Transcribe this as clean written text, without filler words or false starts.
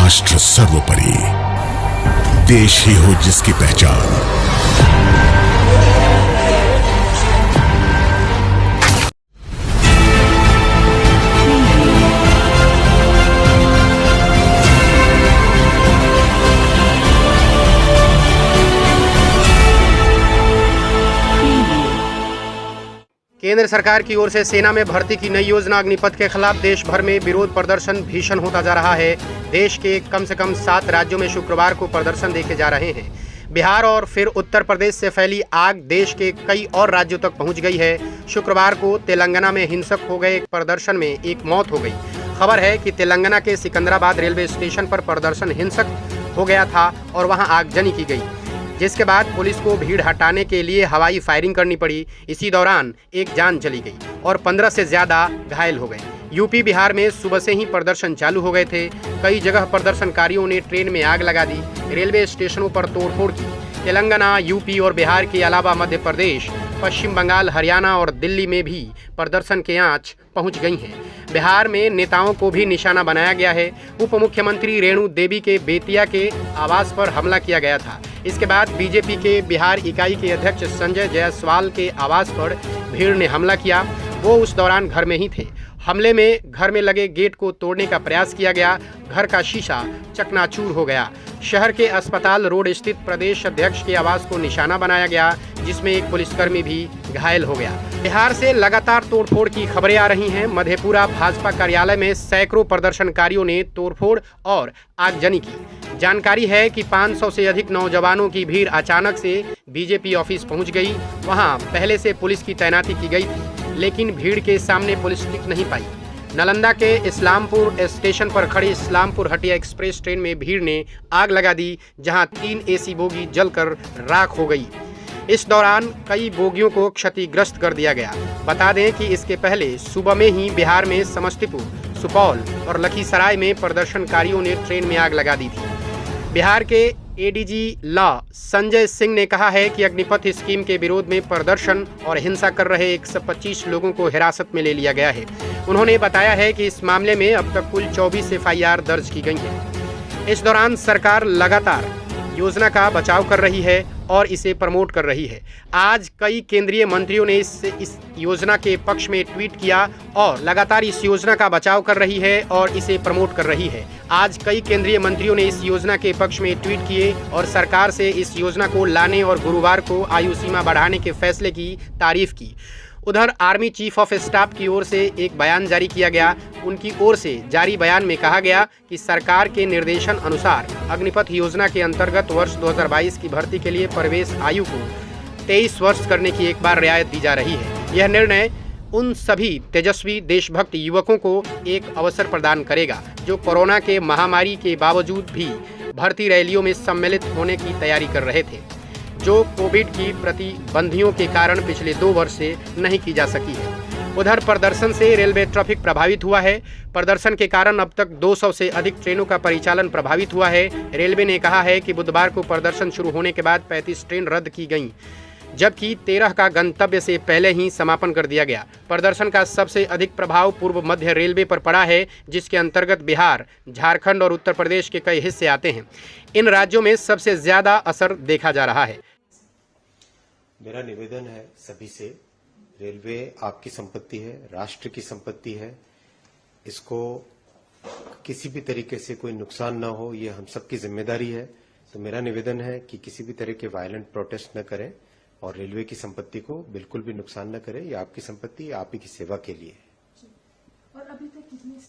राष्ट्र सर्वोपरि, देश ही हो जिसकी पहचान। केंद्र सरकार की ओर से सेना में भर्ती की नई योजना अग्निपथ के खिलाफ देश भर में विरोध प्रदर्शन भीषण होता जा रहा है। देश के कम से कम 7 राज्यों में शुक्रवार को प्रदर्शन देखे जा रहे हैं। बिहार और फिर उत्तर प्रदेश से फैली आग देश के कई और राज्यों तक पहुंच गई है। शुक्रवार को तेलंगाना में हिंसक हो गए एक प्रदर्शन में एक मौत हो गई। खबर है कि तेलंगाना के सिकंदराबाद रेलवे स्टेशन पर प्रदर्शन हिंसक हो गया था और वहां आगजनी की गई, जिसके बाद पुलिस को भीड़ हटाने के लिए हवाई फायरिंग करनी पड़ी। इसी दौरान एक जान चली गई और 15 से ज़्यादा घायल हो गए। यूपी बिहार में सुबह से ही प्रदर्शन चालू हो गए थे। कई जगह प्रदर्शनकारियों ने ट्रेन में आग लगा दी, रेलवे स्टेशनों पर तोड़फोड़ की। तेलंगाना, यूपी और बिहार के अलावा मध्य प्रदेश, पश्चिम बंगाल, हरियाणा और दिल्ली में भी प्रदर्शन के आंच पहुंच गई हैं। बिहार में नेताओं को भी निशाना बनाया गया है। उप मुख्यमंत्री रेणु देवी के बेतिया के आवास पर हमला किया गया था। इसके बाद बीजेपी के बिहार इकाई के अध्यक्ष संजय जायसवाल के आवास पर भीड़ ने हमला किया। वो उस दौरान घर में ही थे। हमले में घर में लगे गेट को तोड़ने का प्रयास किया गया। घर का शीशा चकनाचूर हो गया। शहर के अस्पताल रोड स्थित प्रदेश अध्यक्ष के आवास को निशाना बनाया गया, जिसमें एक पुलिसकर्मी भी घायल हो गया। बिहार से लगातार तोड़फोड़ की खबरें आ रही हैं। मधेपुरा भाजपा कार्यालय में सैकड़ों प्रदर्शनकारियों ने तोड़फोड़ और आगजनी की। जानकारी है कि 500 से अधिक नौजवानों की भीड़ अचानक से बीजेपी ऑफिस पहुंच गई। वहां पहले से पुलिस की तैनाती की गई थी, लेकिन भीड़ के सामने पुलिस टिक नहीं पाई। नालंदा के इस्लामपुर स्टेशन पर खड़ी इस्लामपुर हटिया एक्सप्रेस ट्रेन में भीड़ ने आग लगा दी, जहां 3 एसी बोगी जलकर राख हो गई। इस दौरान कई बोगियों को क्षतिग्रस्त कर दिया गया। बता दें कि इसके पहले सुबह में ही बिहार में समस्तीपुर, सुपौल और लखीसराय में प्रदर्शनकारियों ने ट्रेन में आग लगा दी थी। बिहार के एडीजी लॉ संजय सिंह ने कहा है कि अग्निपथ स्कीम के विरोध में प्रदर्शन और हिंसा कर रहे 125 लोगों को हिरासत में ले लिया गया है। उन्होंने बताया है कि इस मामले में अब तक कुल 24 FIR दर्ज की गई हैं। इस दौरान सरकार लगातार योजना का बचाव कर रही है और इसे प्रमोट कर रही है। आज कई केंद्रीय मंत्रियों ने इस योजना के पक्ष में ट्वीट किया और लगातार इस योजना का बचाव कर रही है और इसे प्रमोट कर रही है। आज कई केंद्रीय मंत्रियों ने इस योजना के पक्ष में ट्वीट किए और सरकार से इस योजना को लाने और गुरुवार को आयु सीमा बढ़ाने के फैसले की तारीफ की। उधर आर्मी चीफ ऑफ स्टाफ की ओर से एक बयान जारी किया गया। उनकी ओर से जारी बयान में कहा गया कि सरकार के निर्देशन अनुसार अग्निपथ योजना के अंतर्गत वर्ष 2022 की भर्ती के लिए प्रवेश आयु को 23 वर्ष करने की एक बार रियायत दी जा रही है। यह निर्णय उन सभी तेजस्वी देशभक्त युवकों को एक अवसर प्रदान करेगा जो कोरोना के महामारी के बावजूद भी भर्ती रैलियों में सम्मिलित होने की तैयारी कर रहे थे, जो कोविड की प्रतिबंधियों के कारण पिछले 2 वर्ष से नहीं की जा सकी है। उधर प्रदर्शन से रेलवे ट्रैफिक प्रभावित हुआ है। प्रदर्शन के कारण अब तक 200 से अधिक ट्रेनों का परिचालन प्रभावित हुआ है। रेलवे ने कहा है कि बुधवार को प्रदर्शन शुरू होने के बाद 35 ट्रेन रद्द की गईं, जबकि 13 का गंतव्य से पहले ही समापन कर दिया गया। प्रदर्शन का सबसे अधिक प्रभाव पूर्व मध्य रेलवे पर पड़ा है, जिसके अंतर्गत बिहार, झारखंड और उत्तर प्रदेश के कई हिस्से आते हैं। इन राज्यों में सबसे ज्यादा असर देखा जा रहा है। मेरा निवेदन है सभी से, रेलवे आपकी संपत्ति है, राष्ट्र की संपत्ति है। इसको किसी भी तरीके से कोई नुकसान न हो, ये हम सबकी जिम्मेदारी है। तो मेरा निवेदन है कि किसी भी तरह के वायलेंट प्रोटेस्ट न करें और रेलवे की संपत्ति को बिल्कुल भी नुकसान न करें। ये आपकी संपत्ति, आप ही की सेवा के लिए है। और अभी तक कितने